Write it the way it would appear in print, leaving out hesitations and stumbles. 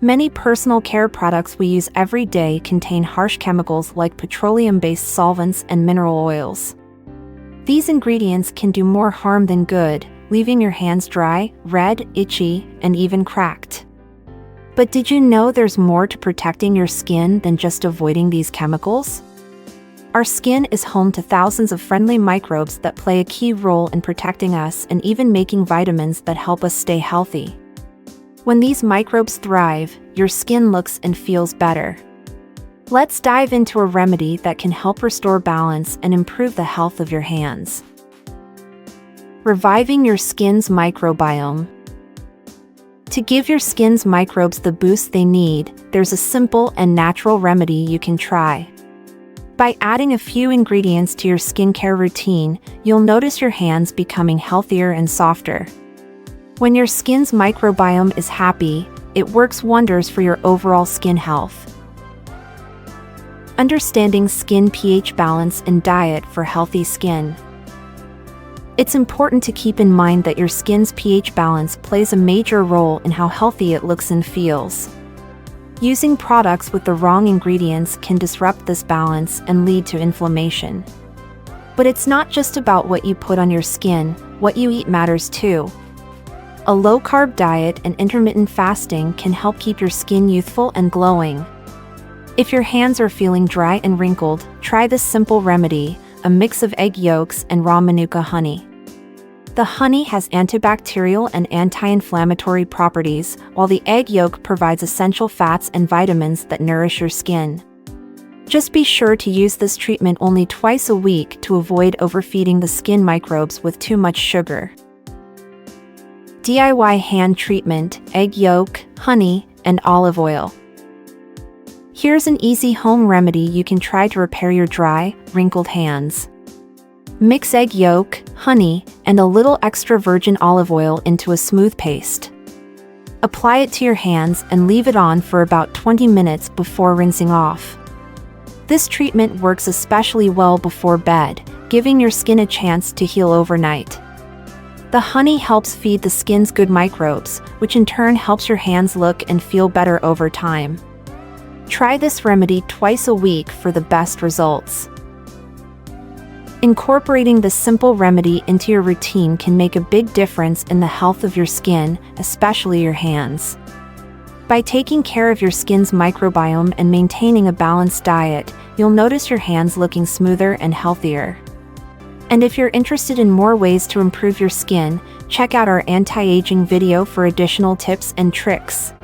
Many personal care products we use every day contain harsh chemicals like petroleum-based solvents and mineral oils. These ingredients can do more harm than good, leaving your hands dry, red, itchy, and even cracked. But did you know there's more to protecting your skin than just avoiding these chemicals? Our skin is home to thousands of friendly microbes that play a key role in protecting us and even making vitamins that help us stay healthy. When these microbes thrive, your skin looks and feels better. Let's dive into a remedy that can help restore balance and improve the health of your hands. Reviving your skin's microbiome. To give your skin's microbes the boost they need, there's a simple and natural remedy you can try. By adding a few ingredients to your skincare routine, you'll notice your hands becoming healthier and softer. When your skin's microbiome is happy, it works wonders for your overall skin health. Understanding skin pH balance and diet for healthy skin. It's important to keep in mind that your skin's pH balance plays a major role in how healthy it looks and feels. Using products with the wrong ingredients can disrupt this balance and lead to inflammation. But it's not just about what you put on your skin, what you eat matters too. A low-carb diet and intermittent fasting can help keep your skin youthful and glowing. If your hands are feeling dry and wrinkled, try this simple remedy, a mix of egg yolks and raw manuka honey. The honey has antibacterial and anti-inflammatory properties, while the egg yolk provides essential fats and vitamins that nourish your skin. Just be sure to use this treatment only twice a week to avoid overfeeding the skin microbes with too much sugar. DIY hand treatment, egg yolk, honey, and olive oil. Here's an easy home remedy you can try to repair your dry, wrinkled hands. Mix egg yolk, honey, and a little extra virgin olive oil into a smooth paste. Apply it to your hands and leave it on for about 20 minutes before rinsing off. This treatment works especially well before bed, giving your skin a chance to heal overnight. The honey helps feed the skin's good microbes, which in turn helps your hands look and feel better over time. Try this remedy twice a week for the best results. Incorporating this simple remedy into your routine can make a big difference in the health of your skin, especially your hands. By taking care of your skin's microbiome and maintaining a balanced diet, you'll notice your hands looking smoother and healthier. And if you're interested in more ways to improve your skin, check out our anti-aging video for additional tips and tricks.